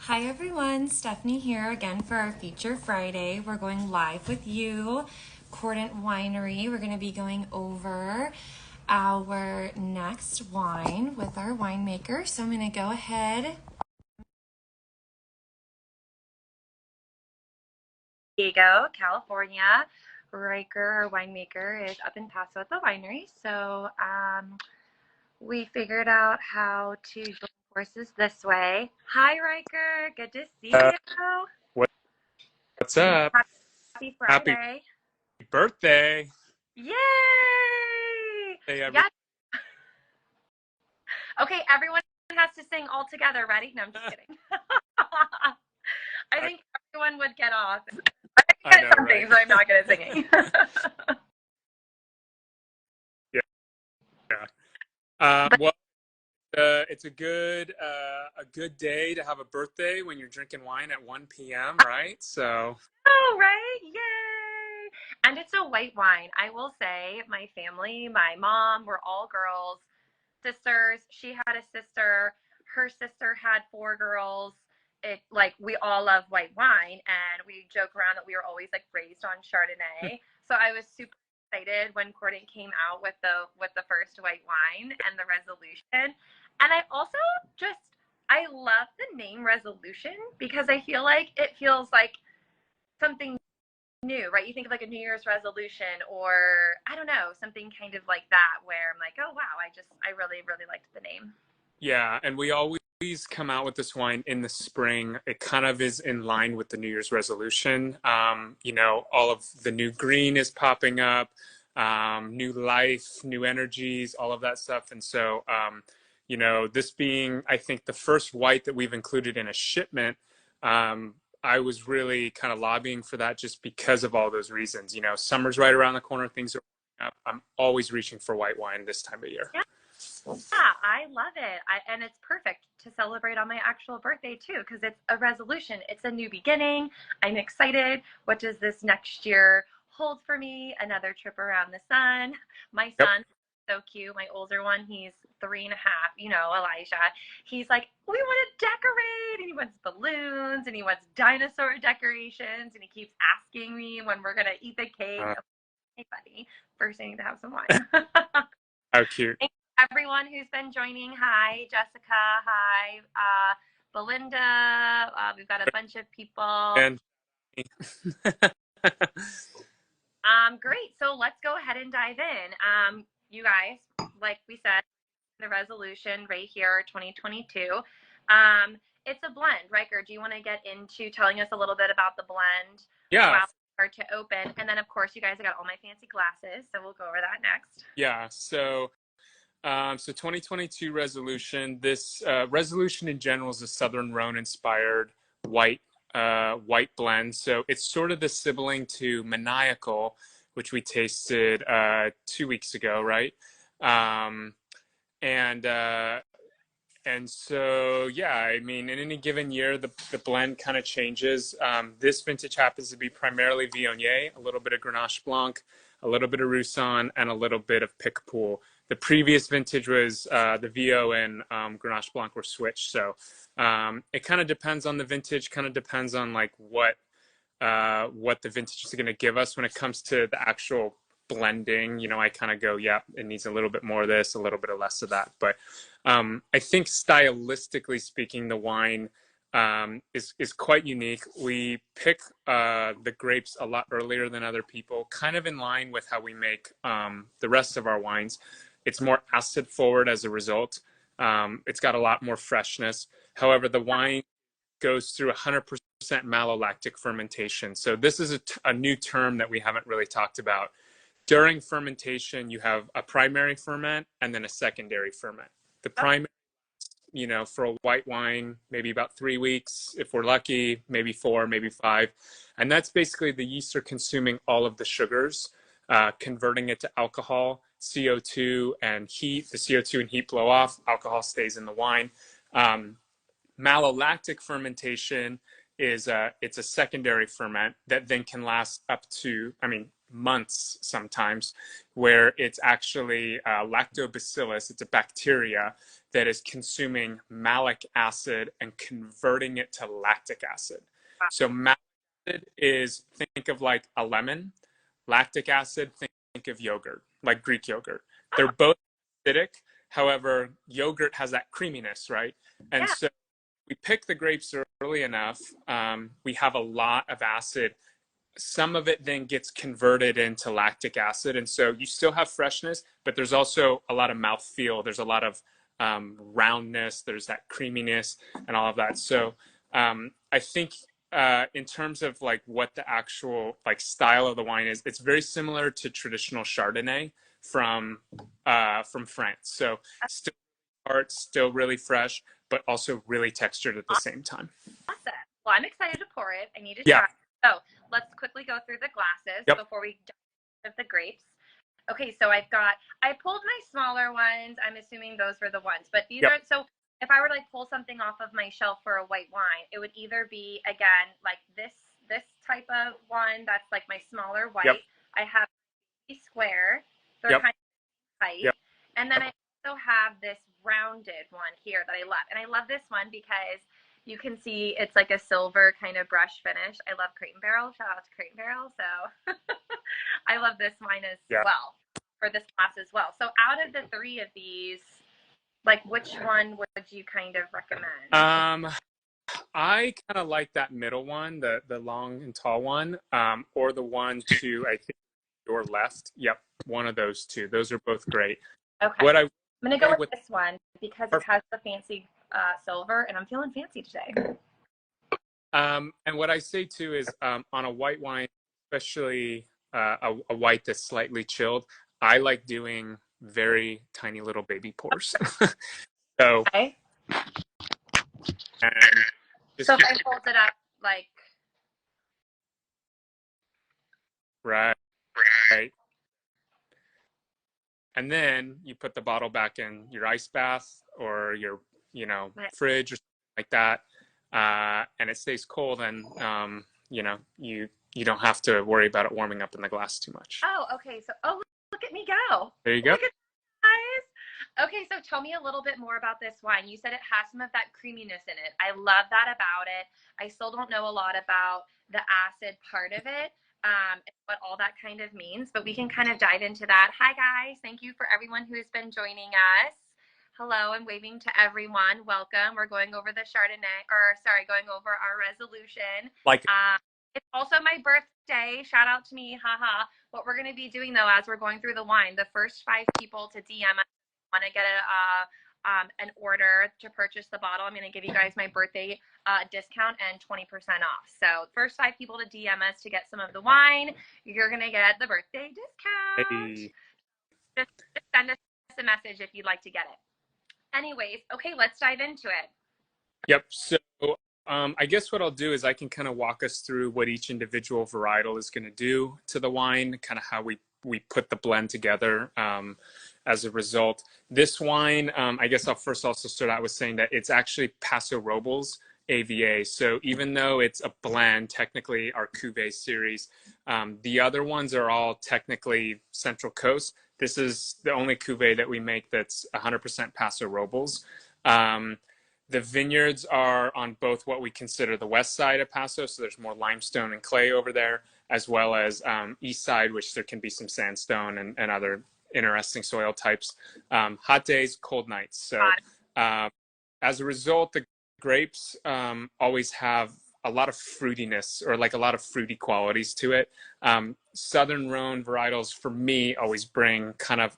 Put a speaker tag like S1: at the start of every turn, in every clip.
S1: Hi everyone, Stephanie here again for our Feature Friday. We're going live with you, Cordant Winery. We're going to be going over our next wine with our winemaker. So I'm going to go ahead. Diego, California. Riker, our winemaker, is up in Paso at the winery. So we figured out how to join forces this way. Hi Riker, good to see
S2: Uh,
S1: you.
S2: what's up?
S1: Happy
S2: Happy
S1: Friday.
S2: birthday.
S1: Yay!
S2: Hey,
S1: Yeah. Okay, everyone has to sing all together. Ready? No, I'm just kidding. I
S2: I,
S1: think everyone would get off. I
S2: I
S1: get
S2: know,
S1: something,
S2: right?
S1: so I'm not good at singing.
S2: Yeah, yeah.
S1: But
S2: Well, it's a good day to have a birthday when you're drinking wine at 1 p.m., right? So,
S1: oh, right? Yay! And it's a white wine. I will say, my family, my mom, we're all girls, sisters. She had a sister. Her sister had four girls. It like we all love white wine, and we joke around that we were always like raised on Chardonnay. So I was super excited when Corden came out with the first white wine and the resolution. And I also just I love the name resolution because I feel like it feels like something new, right? You think of like a New Year's resolution or I don't know, something kind of like that where I'm like, oh wow, I really, really liked the name.
S2: yeah, and we always come out with this wine in the spring. It kind of is in line with the New Year's resolution. All of the new green is popping up, new life, new energies, all of that stuff. And so, this being, I think, the first white that we've included in a shipment, I was really kind of lobbying for that just because of all those reasons. Summer's right around the corner, things are up. I'm always reaching for white wine this time of year.
S1: Yeah, yeah, I love it. And it's perfect to celebrate on my actual birthday too, because it's a resolution. It's a new beginning. I'm excited. What does this next year hold for me? Another trip around the sun. My
S2: Yep.
S1: son, so cute. My older one, he's 3.5. Elijah. He's like, we want to decorate, and he wants balloons, and he wants dinosaur decorations, and he keeps asking me when we're gonna eat the cake.
S2: Uh,
S1: Hey, buddy, first I need to have some wine.
S2: how cute.
S1: Thank everyone who's been joining. Hi, Jessica. Hi, Belinda. We've got a bunch of people.
S2: And
S1: Great. So let's go ahead and dive in. You guys, like we said, the resolution right here, 2022. It's a blend, Riker. Do you want to get into telling us a little bit about the blend
S2: yeah,
S1: while we start to open? And then, of course, you guys have got all my fancy glasses, so we'll go over that next.
S2: yeah. So 2022 resolution. This resolution in general is a Southern Rhone-inspired white white blend. So it's sort of the sibling to Maniacal, which we tasted 2 weeks ago, right? Um, and uh, And so, yeah, I mean, in any given year, the blend kind of changes. This vintage happens to be primarily Viognier, a little bit of Grenache Blanc, a little bit of Roussanne, and a little bit of Picpoul. The previous vintage was the Vio and Grenache Blanc were switched. So it kind of depends on the vintage, kind of depends on like what the vintage is going to give us when it comes to the actual blending. I kind of go, yeah, it needs a little bit more of this, a little bit of less of that. But I think stylistically speaking, the wine is quite unique. We pick the grapes a lot earlier than other people, kind of in line with how we make the rest of our wines. It's more acid forward as a result. It's got a lot more freshness. However, the wine goes through 100% malolactic fermentation. So this is a new term that we haven't really talked about. During fermentation, you have a primary ferment and then a secondary ferment. The
S1: Oh,
S2: primary, for a white wine, maybe about 3 weeks. If we're lucky, maybe 4, maybe 5. And that's basically the yeast are consuming all of the sugars, converting it to alcohol, CO2, and heat. The CO2 and heat blow off, alcohol stays in the wine. Um, Malolactic fermentation is it's a secondary ferment that then can last up to, I mean, months sometimes, where it's actually lactobacillus. It's a bacteria that is consuming malic acid and converting it to lactic acid. So malic acid is, think of like a lemon. Lactic acid, think of yogurt, like Greek yogurt. They're both acidic. However, yogurt has that creaminess, right? And
S1: Yeah.
S2: so we pick the grapes early enough. We have a lot of acid. Some of it then gets converted into lactic acid. And so you still have freshness, but there's also a lot of mouthfeel. There's a lot of roundness. There's that creaminess and all of that. So I think in terms of like what the actual like style of the wine is, it's very similar to traditional Chardonnay from France. So still tart, still really fresh, but also really textured at the same time.
S1: Awesome. Well, I'm excited to pour it. I need to
S2: Yeah.
S1: try. So let's quickly go through the glasses before we dive into the grapes. Okay, so I pulled my smaller ones. I'm assuming those were the ones, but these are, so if I were to like pull something off of my shelf for a white wine, it would either be, again, like this type of one that's like my smaller white. I have a square. They're kind of tight. And then I also have this rounded one here that I love. And I love this one because you can see it's like a silver kind of brush finish. I love Crate and Barrel. Shout out to Crate and Barrel. So I love this wine as well, for this class as well. So out of the three of these, like which one would you kind of recommend?
S2: I kind of like that middle one, the long and tall one, or the one to, I think, your left. Yep, one of those two. Those are both great.
S1: Okay. I'm going to go with this one because it has the fancy silver, and I'm feeling fancy today.
S2: And what I say too is on a white wine, especially a white that's slightly chilled, I like doing very tiny little baby pours. So,
S1: okay.
S2: And
S1: so if I hold it up, like.
S2: Right. And then you put the bottle back in your ice bath or your, fridge or something like that. And it stays cold, and, you don't have to worry about it warming up in the glass too much.
S1: Oh, okay. So, look at me go.
S2: There you go.
S1: Look at guys. Okay, so tell me a little bit more about this wine. You said it has some of that creaminess in it. I love that about it. I still don't know a lot about the acid part of it, and what all that kind of means, but we can kind of dive into that. Hi, guys. Thank you for everyone who has been joining us. Hello, I'm waving to everyone. Welcome. We're going over the going over our resolution. It's also my birthday. Shout out to me. Haha. What we're going to be doing, though, as we're going through the wine, the first 5 people to DM us want to get an order to purchase the bottle, I'm going to give you guys my birthday discount and 20% off. So first 5 people to DM us to get some of the wine, you're going to get the birthday discount.
S2: Hey.
S1: Just send us a message if you'd like to get it. Anyways, okay, let's dive into it.
S2: Yep. So I guess what I'll do is I can kind of walk us through what each individual varietal is going to do to the wine, kind of how we put the blend together as a result. This wine, I guess I'll first also start out with saying that it's actually Paso Robles AVA. So even though it's a blend, technically our Cuvée series, the other ones are all technically Central Coast. This is the only Cuvée that we make that's 100% Paso Robles. The vineyards are on both what we consider the west side of Paso, so there's more limestone and clay over there, as well as east side, which there can be some sandstone and other interesting soil types. Hot days, cold nights. So as a result, the grapes always have a lot of fruitiness, or like a lot of fruity qualities to it. Southern Rhone varietals, for me, always bring kind of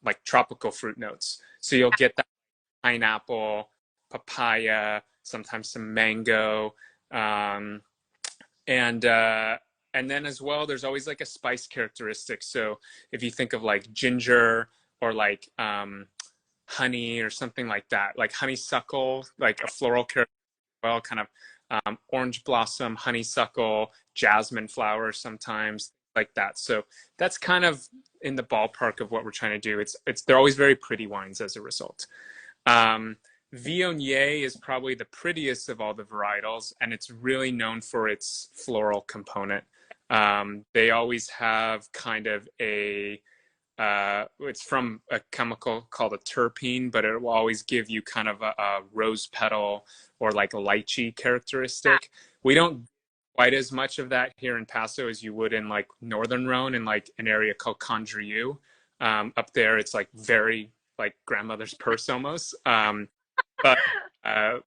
S2: like tropical fruit notes. So you'll get that pineapple, papaya, sometimes some mango, and then as well, there's always like a spice characteristic. So if you think of like ginger or like honey or something like that, like honeysuckle, like a floral character, well, kind of orange blossom, honeysuckle, jasmine flower, sometimes like that. So that's kind of in the ballpark of what we're trying to do. They're always very pretty wines as a result. Viognier is probably the prettiest of all the varietals, and it's really known for its floral component. They always have kind of it's from a chemical called a terpene, but it will always give you kind of a rose petal or like a lychee characteristic. We don't quite as much of that here in Paso as you would in like Northern Rhone in like an area called Condrieu. Up there, it's like very like grandmother's purse almost. But uh,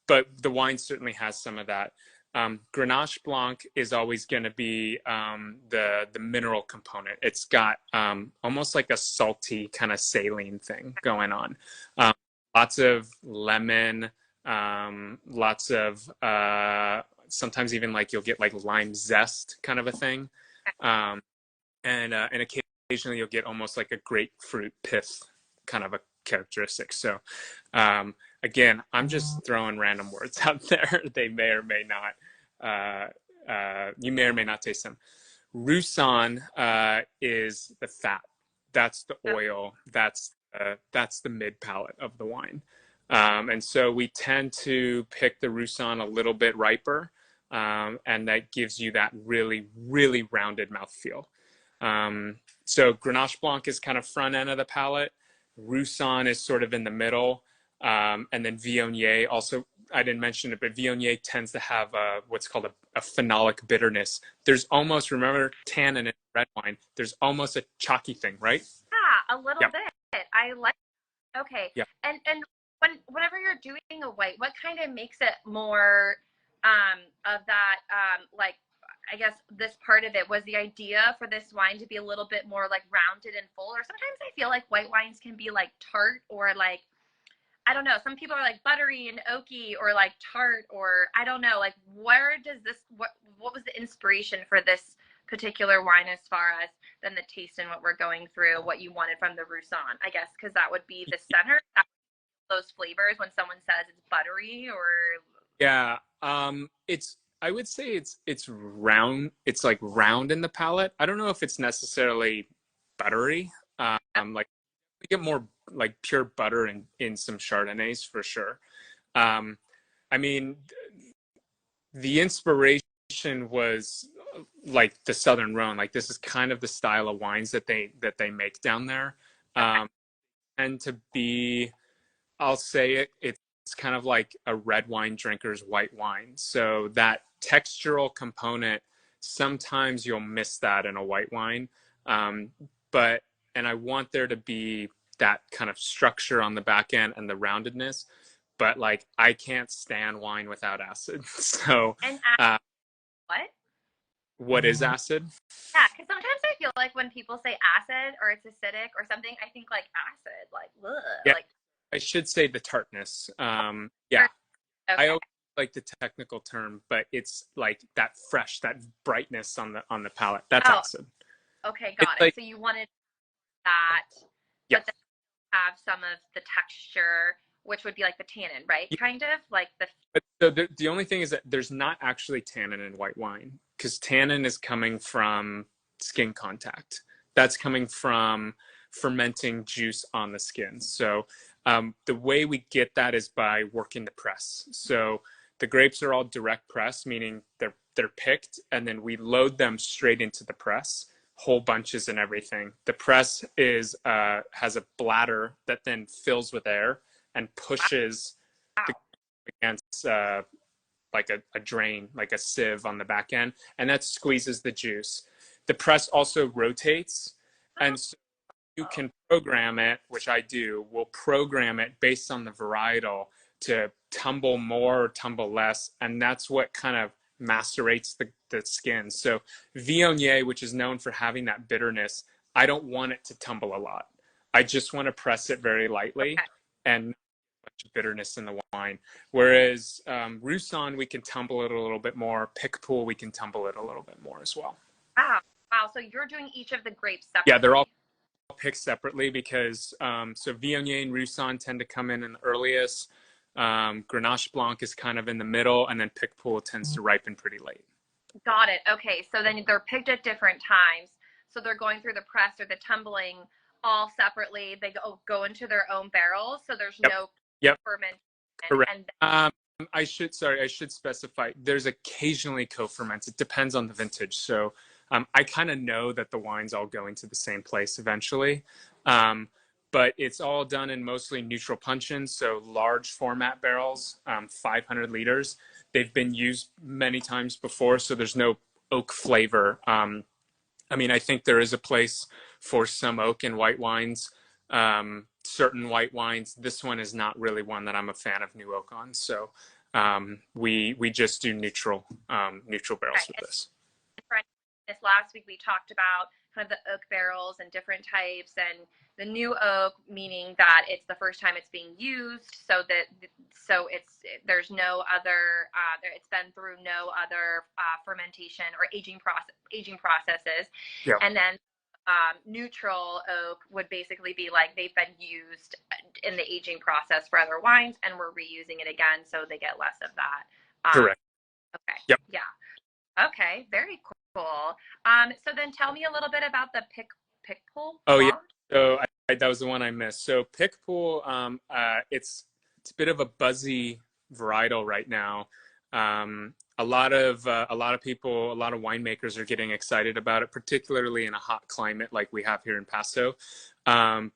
S2: but the wine certainly has some of that. Grenache Blanc is always going to be the mineral component. It's got almost like a salty kind of saline thing going on. Lots of lemon, lots of sometimes even like you'll get like lime zest kind of a thing, and occasionally you'll get almost like a grapefruit pith kind of a characteristic. So again, I'm just throwing random words out there. They may or may not, you may or may not taste them. Roussanne is the fat. That's the oil. That's the mid palate of the wine. And so we tend to pick the Roussanne a little bit riper, and that gives you that really, really rounded mouthfeel. So Grenache Blanc is kind of front end of the palate. Roussanne is sort of in the middle. And then Viognier also, I didn't mention it, but Viognier tends to have what's called a phenolic bitterness. There's almost, remember tannin in red wine, there's almost a chalky thing, right?
S1: Yeah, a little
S2: Yep.
S1: bit. I like. Okay.
S2: Yeah.
S1: And whenever you're doing a white, what kind of makes it more of that like, I guess this part of it was the idea for this wine to be a little bit more like rounded and full, or sometimes I feel like white wines can be like tart, or like, I don't know, some people are like buttery and oaky, or like tart, or I don't know, like where does this, what was the inspiration for this particular wine as far as then the taste and what we're going through, what you wanted from the Roussanne, I guess, because that would be the center, those flavors when someone says it's buttery or.
S2: Yeah. It's, I would say it's round. It's like round in the palate. I don't know if it's necessarily buttery. Like we get more like pure butter in some Chardonnays for sure. I mean, the inspiration was like the Southern Rhone. Like this is kind of the style of wines that they make down there. And to be, I'll say it's kind of like a red wine drinker's white wine. So that textural component, sometimes you'll miss that in a white wine. Um, but, and I want there to be that kind of structure on the back end and the roundedness, but like I can't stand wine without acid. So,
S1: And
S2: uh,
S1: what?
S2: what is acid?
S1: Yeah, because sometimes I feel like when people say acid or it's acidic or something, I think like acid, like ugh,
S2: Yeah,
S1: like.
S2: I should say the tartness. Yeah, I
S1: Okay.
S2: always like the technical term, but it's like that fresh, that brightness on the palate. That's
S1: Oh,
S2: acid.
S1: okay,
S2: It's
S1: got it.
S2: like
S1: So you wanted that,
S2: yeah.
S1: but then have some of the texture, which would be like the tannin, right?
S2: Yeah.
S1: Kind of like the.
S2: So the only thing is that there's not actually tannin in white wine because tannin is coming from skin contact. That's coming from fermenting juice on the skin. So the way we get that is by working the press. So the grapes are all direct press, meaning they're picked, and then we load them straight into the press, whole bunches and everything. The press is has a bladder that then fills with air and pushes the
S1: Wow.
S2: against like a drain, like a sieve on the back end, and that squeezes the juice. The press also rotates, and so you can program it, which I do. We'll program it based on the varietal to tumble more or tumble less, and that's what kind of macerates the skin. So Viognier, which is known for having that bitterness, I don't want it to tumble a lot. I just want to press it very lightly
S1: Okay.
S2: and much bitterness in the wine. Whereas Roussanne, we can tumble it a little bit more. Picpoul, we can tumble it a little bit more as well.
S1: Wow. Wow. So you're doing each of the grapes
S2: Yeah, they're all
S1: separately.
S2: picked separately because so Viognier and Roussanne tend to come in the earliest. Grenache Blanc is kind of in the middle, and then Picpoul tends to ripen pretty late.
S1: Got it. Okay. So then they're picked at different times. So they're going through the press or the tumbling all separately. They go into their own barrels. So there's
S2: Yep.
S1: no
S2: Yep.
S1: fermentation.
S2: Correct.
S1: And
S2: I should specify. There's occasionally co-ferments. It depends on the vintage. So I kind of know that the wine's all going to the same place eventually. Um, but it's all done in mostly neutral puncheons, so large format barrels, 500 liters. They've been used many times before, so there's no oak flavor. I mean, I think there is a place for some oak in white wines, certain white wines. This one is not really one that I'm a fan of new oak on. So we just do neutral barrels with this.
S1: This last week we talked about kind of the oak barrels and different types, and the new oak, meaning that it's the first time it's being used, so there's no other it's been through no other fermentation or aging processes.
S2: Yeah.
S1: And then neutral oak would basically be like they've been used in the aging process for other wines and we're reusing it again, so they get less of that.
S2: Correct.
S1: Okay.
S2: Yep.
S1: Yeah. Okay. Very cool. So then tell me a little bit about the Pickpool.
S2: Oh yeah. So that was the one I missed. So Pickpool, it's a bit of a buzzy varietal right now. A lot of people, a lot of winemakers are getting excited about it, particularly in a hot climate like we have here in Paso,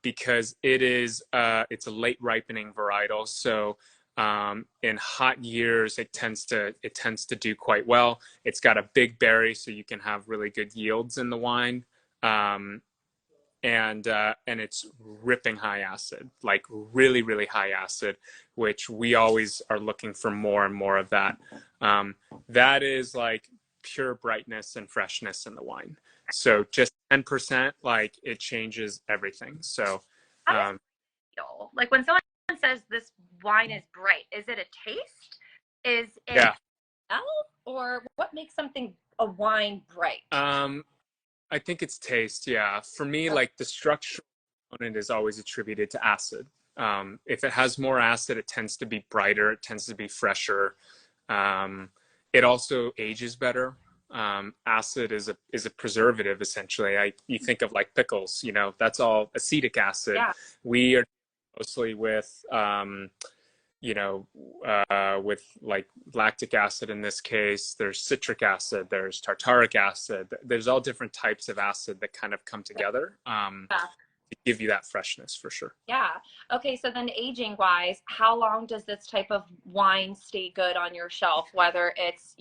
S2: because it's a late ripening varietal. So in hot years, it tends to do quite well. It's got a big berry, so you can have really good yields in the wine. And it's ripping high acid, like really, really high acid, which we always are looking for more and more of that. That is like pure brightness and freshness in the wine. So just 10%, like it changes everything. So,
S1: like when someone says this wine is bright, is it a taste? Is it smell? Or what makes a wine bright?
S2: I think it's taste. Yeah. For me, like the structural component is always attributed to acid. If it has more acid, it tends to be brighter. It tends to be fresher. It also ages better. Acid is a preservative, essentially. You think of like pickles, that's all acetic acid.
S1: Yeah.
S2: We are mostly with, with like lactic acid in this case. There's citric acid, there's tartaric acid. There's all different types of acid that kind of come together to give you that freshness for sure.
S1: Yeah. Okay. So then aging wise, how long does this type of wine stay good on your shelf? Whether it's,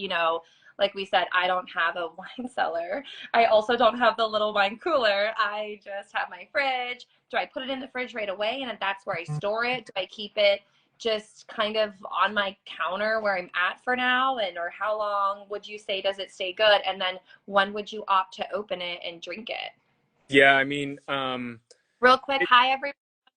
S1: like we said, I don't have a wine cellar. I also don't have the little wine cooler. I just have my fridge. Do I put it in the fridge right away and that's where I store it? Do I keep it just kind of on my counter where I'm at for now? Or how long would you say does it stay good? And then when would you opt to open it and drink it?
S2: Yeah, I mean,
S1: real quick, hi everyone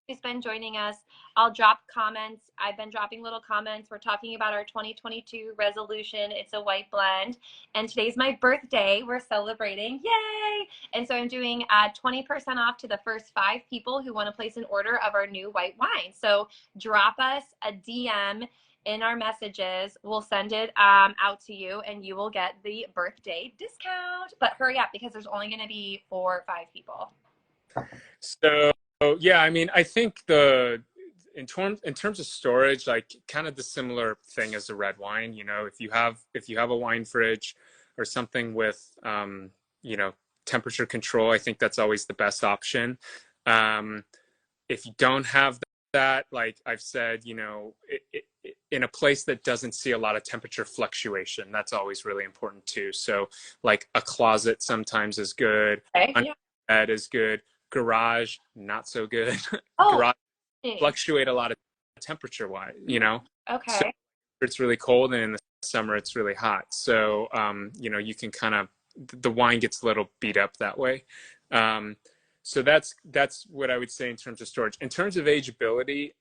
S1: who's been joining us. I'll drop comments. I've been dropping little comments. We're talking about our 2022 resolution. It's a white blend. And today's my birthday. We're celebrating. Yay! And so I'm doing 20% off to the first 5 people who want to place an order of our new white wine. So drop us a DM in our messages. We'll send it out to you and you will get the birthday discount. But hurry up because there's only going to be 4 or 5 people.
S2: So yeah, I mean, I think in terms of storage, like kind of the similar thing as a red wine. If you have a wine fridge or something with temperature control, I think that's always the best option. If you don't have that, like I've said, in a place that doesn't see a lot of temperature fluctuation, that's always really important too. So like a closet sometimes is good.
S1: Okay, yeah.
S2: Bed is good. Garage, not so good.
S1: Oh,
S2: Garage fluctuate a lot of temperature wise,
S1: Okay.
S2: So it's really cold and in the summer it's really hot. So, you can kind of, the wine gets a little beat up that way. So that's what I would say in terms of storage. In terms of ageability,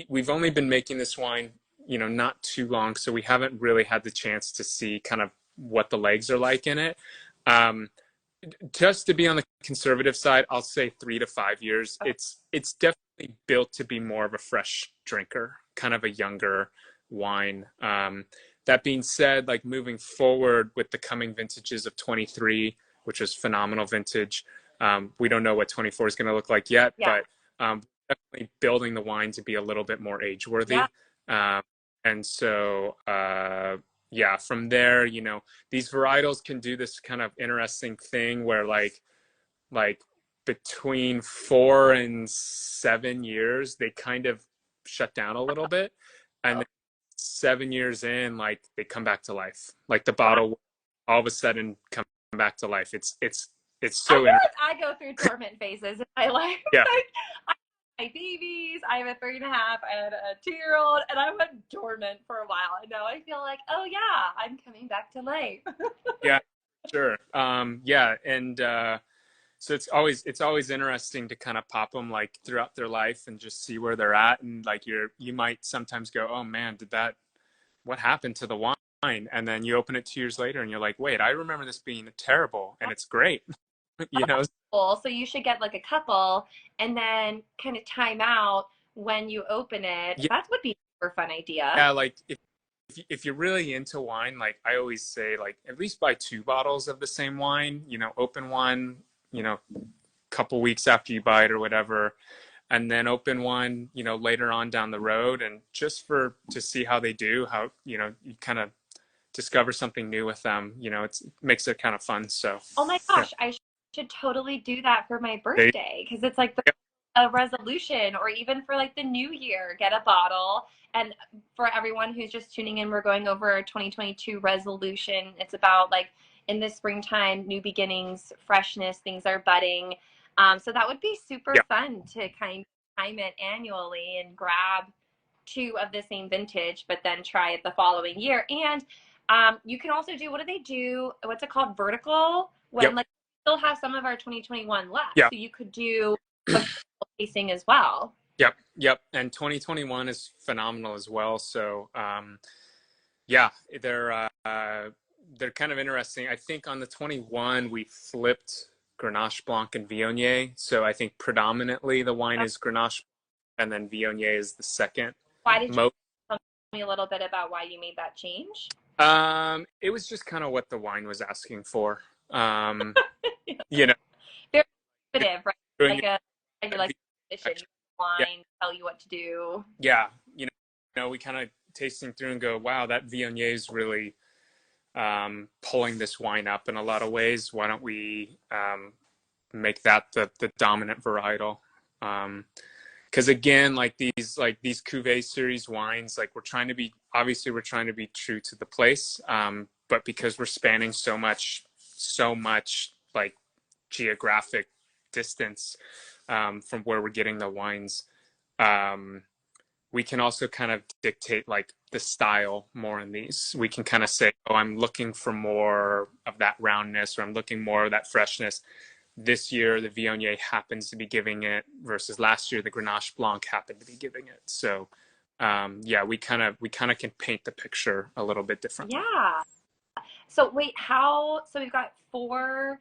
S2: we've only been making this wine, not too long. So we haven't really had the chance to see kind of what the legs are like in it. Just to be on the conservative side, I'll say 3 to 5 years. It's definitely built to be more of a fresh drinker, kind of a younger wine. That being said, like moving forward with the coming vintages of 23, which is phenomenal vintage. We don't know what 24 is going to look like yet, but definitely building the wine to be a little bit more age
S1: Yeah.
S2: worthy. Um, and so, yeah, from there, these varietals can do this kind of interesting thing where like between 4 and 7 years, they kind of shut down a little bit. And then 7 years in, like they come back to life. Like the
S1: Wow.
S2: bottle all of a sudden come back to life. It's
S1: I
S2: so
S1: feel
S2: interesting.
S1: like I go through dormant phases in my life.
S2: Yeah.
S1: Like I have my babies, I have a 3.5, I had a 2-year-old, and I went dormant for a while. And now I feel like, oh yeah, I'm coming back to life.
S2: Yeah, sure. Yeah, and so it's always interesting to kind of pop them like throughout their life and just see where they're at, and like you might sometimes go, oh man, what happened to the wine? And then you open it 2 years later and you're like, wait, I remember this being terrible, and it's great. you know?
S1: Cool. So you should get like a couple and then kind of time out when you open it.
S2: Yeah,
S1: That would be a super fun idea.
S2: yeah. Like if you're really into wine, like I always say, like at least buy 2 bottles of the same wine. Open one, couple weeks after you buy it or whatever, and then open one, later on down the road, and just to see how they do, how you kind of discover something new with them. It makes it kind of fun. So
S1: Oh my
S2: yeah,
S1: gosh, I should totally do that for my
S2: they,
S1: birthday because it's like a resolution, or even for like the new year, get a bottle. And for everyone who's just tuning in, we're going over our 2022 resolution. It's about like in the springtime, new beginnings, freshness, things are budding. So that would be super
S2: yeah,
S1: fun to kind of time it annually and grab two of the same vintage, but then try it the following year. And you can also do, what do they do? What's it called? Vertical, when
S2: yep,
S1: like we still have some of our 2021 left.
S2: yeah,
S1: So you could do a tasting as well.
S2: yep. And 2021 is phenomenal as well. So yeah, they're kind of interesting. I think on the 21 we flipped Grenache Blanc and Viognier. So I think predominantly the wine is Grenache, and then Viognier is the second
S1: Why did you
S2: most.
S1: tell me a little bit about why you made that change?
S2: It was just kind of what the wine was asking for. Um, you know,
S1: Very intuitive, right?
S2: doing
S1: Like a like
S2: it,
S1: position,
S2: yeah,
S1: wine, tell you what to do.
S2: yeah. We kind of tasting through and go, wow, that Viognier is really pulling this wine up in a lot of ways. Why don't we make that the dominant varietal? Because again, like these cuvee series wines, like we're trying to be true to the place, but because we're spanning so much like geographic distance from where we're getting the wines, um, we can also kind of dictate like the style more in these. We can kind of say, oh, I'm looking for more of that roundness, or I'm looking more of that freshness. This year, the Viognier happens to be giving it, versus last year, the Grenache Blanc happened to be giving it. So, yeah, we kind of can paint the picture a little bit differently.
S1: Yeah. So wait, so we've got four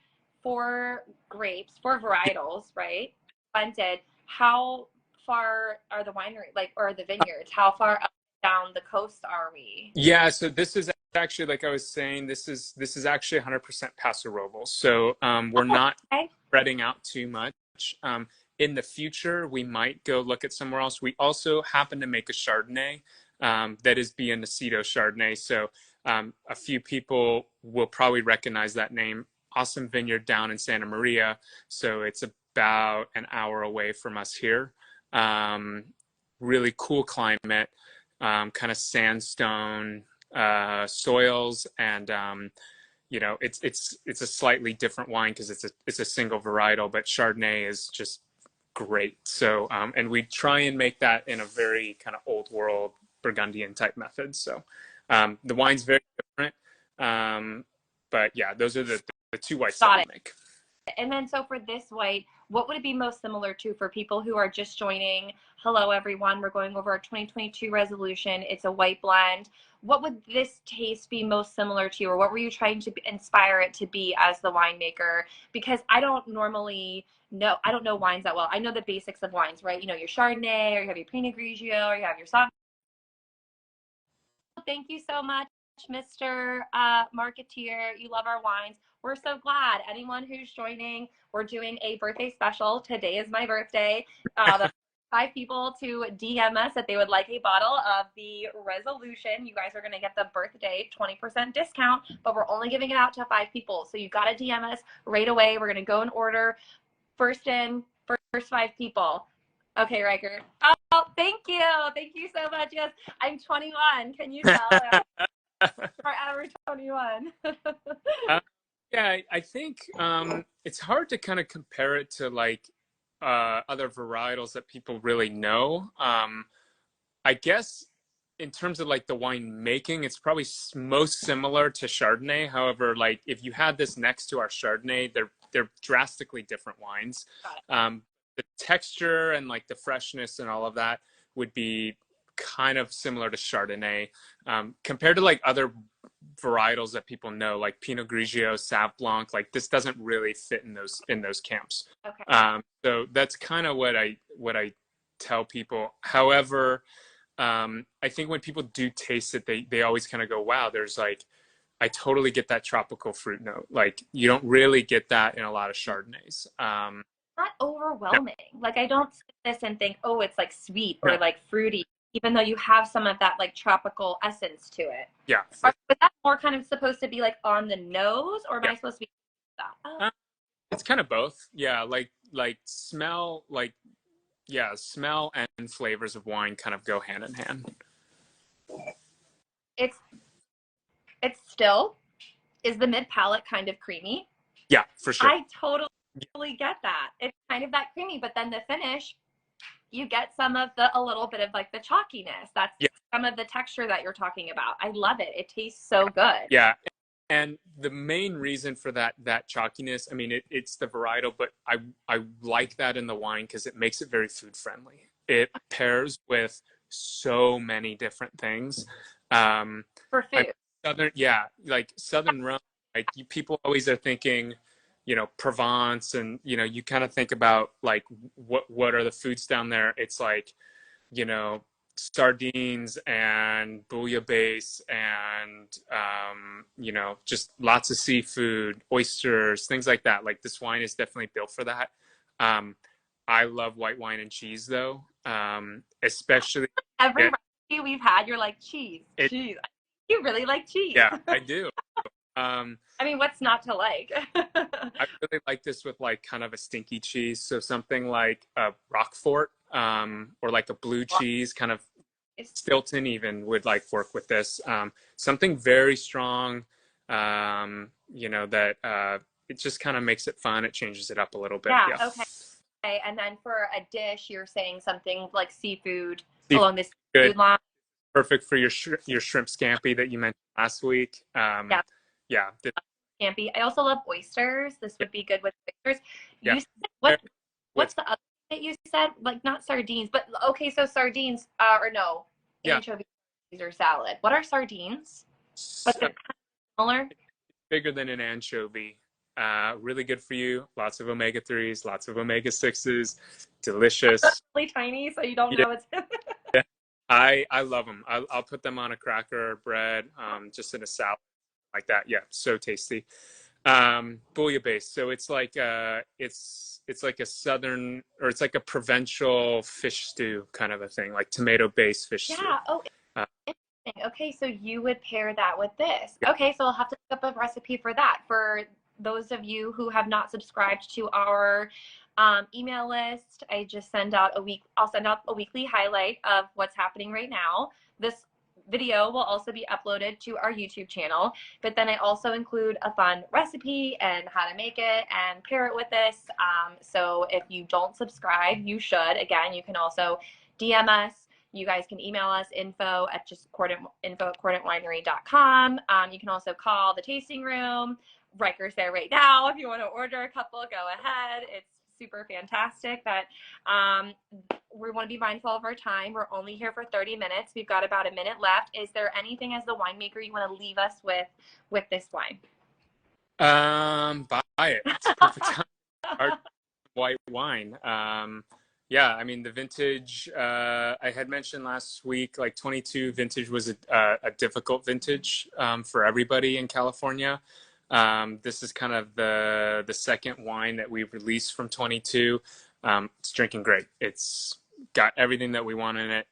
S1: grapes, four varietals, right? Blended. How far are the winery, like, or the vineyards? How far up down the coast are we?
S2: Yeah, so this is actually, like I was saying, this is actually 100% Paso Robles. So we're not
S1: Okay.
S2: spreading out too much. In the future, we might go look at somewhere else. We also happen to make a Chardonnay that is Bien Nacido Chardonnay. So a few people will probably recognize that name. Awesome vineyard down in Santa Maria. So it's about an hour away from us here. Um, really cool climate, kind of sandstone soils, and it's a slightly different wine because it's a single varietal, but Chardonnay is just great. So and we try and make that in a very kind of old world Burgundian type method. So the wine's very different, but yeah, those are the two whites that
S1: Got
S2: we
S1: it.
S2: make.
S1: And then, so for this white, what would it be most similar to for people who are just joining? Hello, everyone. We're going over our 2022 resolution. It's a white blend. What would this taste be most similar to, or what were you trying to inspire it to be as the winemaker? Because I don't know wines that well. I know the basics of wines, right? You know, your Chardonnay, or you have your Pinot Grigio, or you have your Sauvignon. Thank you so much, Mr. Marketeer. You love our wines. We're so glad. Anyone who's joining, we're doing a birthday special. Today is my birthday. 5 people to DM us that they would like a bottle of the Resolution. You guys are going to get the birthday 20% discount, but we're only giving it out to 5 people. So you got to DM us right away. We're going to go and order first in, first 5 people. Okay, Riker. Oh, thank you. Thank you so much. Yes, I'm 21. Can you tell? Forever 21.
S2: Yeah, I think it's hard to kind of compare it to like other varietals that people really know. I guess in terms of like the wine making, it's probably most similar to Chardonnay. However, like if you had this next to our Chardonnay, they're drastically different wines. The texture and like the freshness and all of that would be kind of similar to Chardonnay compared to like other varietals that people know, like Pinot Grigio, Sauv Blanc. Like this doesn't really fit in those camps.
S1: Okay.
S2: So that's kind of what I tell people. However, I think when people do taste it, they always kind of go, wow, there's like, I totally get that tropical fruit note. Like you don't really get that in a lot of Chardonnays.
S1: Not
S2: No,
S1: overwhelming. Like I don't sit this and think, oh, it's like sweet or
S2: no,
S1: like fruity, even though you have some of that like tropical essence to it.
S2: yeah,
S1: Was that more kind of supposed to be like on the nose, or am
S2: yeah.
S1: I supposed to be that? Oh,
S2: It's kind of both. Yeah, like smell, like yeah, smell and flavors of wine kind of go hand in hand.
S1: it's it's still is the mid palate kind of creamy.
S2: Yeah, for sure.
S1: I totally get that. It's kind of that creamy, but then the finish, you get some of a little bit of like the chalkiness. That's
S2: Yeah,
S1: some of the texture that you're talking about. I love it. It tastes so good.
S2: yeah. And the main reason for that chalkiness, I mean, it's the varietal, but I like that in the wine because it makes it very food friendly. It pairs with so many different things.
S1: For
S2: I
S1: food.
S2: Southern, yeah, like Southern Rhone, like people always are thinking, Provence, and you kind of think about like what are the foods down there? It's like, you know, sardines and bouillabaisse and just lots of seafood, oysters, things like that. Like this wine is definitely built for that. Um, I love white wine and cheese though, especially
S1: Every
S2: yeah,
S1: recipe we've had, you're like cheese,
S2: it,
S1: cheese. You really like cheese.
S2: yeah, I do. Um,
S1: I mean, what's not to like?
S2: I really like this with like kind of a stinky cheese. So something like a Roquefort, or like a blue cheese, kind of Stilton even would like work with this. Something very strong, that it just kind of makes it fun. It changes it up a little bit.
S1: Yeah,
S2: Yeah.
S1: okay. And then for a dish, you're saying something like seafood
S2: Seafood,
S1: along this
S2: good.
S1: food line.
S2: Perfect for your shrimp scampi that you mentioned last week.
S1: Yeah,
S2: Yeah.
S1: scampi. I also love oysters. This
S2: Yeah.
S1: would be good with oysters.
S2: Yeah.
S1: You said, what's
S2: With
S1: the other thing that you said? Like not sardines, but okay, so sardines, or no,
S2: yeah.
S1: anchovies or salad. What are sardines? But they're kind of similar.
S2: Bigger than an anchovy. Really good for you. Lots of omega-3s, lots of omega-6s. Delicious.
S1: Really tiny, so you don't
S2: Yeah,
S1: know it's.
S2: yeah. I love them. I'll put them on a cracker or bread, just in a salad like that. Yeah, so tasty. Bouillabaisse. So it's like it's like a southern, or it's like a provincial fish stew kind of a thing, like tomato-based fish stew.
S1: Yeah. Oh,
S2: Uh,
S1: interesting. Okay, so you would pair that with this.
S2: yeah,
S1: Okay, so I'll have to look up a recipe for that. For those of you who have not subscribed to our email list, I just send out a week. I'll send out a weekly highlight of what's happening right now. This video will also be uploaded to our YouTube channel, but then I also include a fun recipe and how to make it and pair it with this. So if you don't subscribe, you should. Again, you can also DM us. You guys can email us info@cordantwinery.com. You can also call the tasting room. Riker's there right now. If you want to order a couple, go ahead. It's super fantastic that we want to be mindful of our time. We're only here for 30 minutes. We've got about a minute left. Is there anything as the winemaker you want to leave us with this wine?
S2: buy it. It's a perfect time to start white wine. Yeah, I mean the vintage. I had mentioned last week, like 22 vintage was a difficult vintage for everybody in California. This is kind of the second wine that we've released from 22. It's drinking great. It's got everything that we want in it.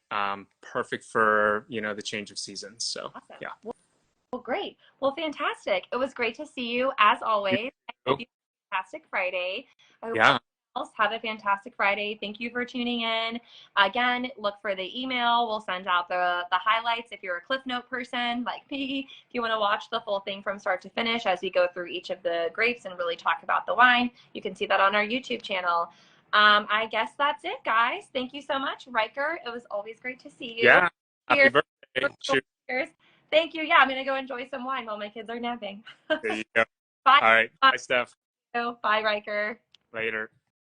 S2: Perfect for, the change of seasons. So
S1: Awesome.
S2: yeah.
S1: Well, great. Well, fantastic. It was great to see you as
S2: You
S1: always. I hope
S2: too.
S1: you have a fantastic Friday. I hope everyone
S2: Yeah.
S1: else have a fantastic Friday. Thank you for tuning in. Again, look for the email. We'll send out the highlights if you're a Cliff Note person like me. If you want to watch the full thing from start to finish as we go through each of the grapes and really talk about the wine, you can see that on our YouTube channel. I guess that's it, guys. Thank you so much, Riker. It was always great to see you.
S2: Yeah. Happy
S1: Cheers.
S2: birthday. Cheers.
S1: Cheers. Thank you. Yeah, I'm going to go enjoy some wine while my kids are napping.
S2: There you go.
S1: Bye.
S2: All right. Bye, Steph.
S1: Bye, Riker.
S2: Later.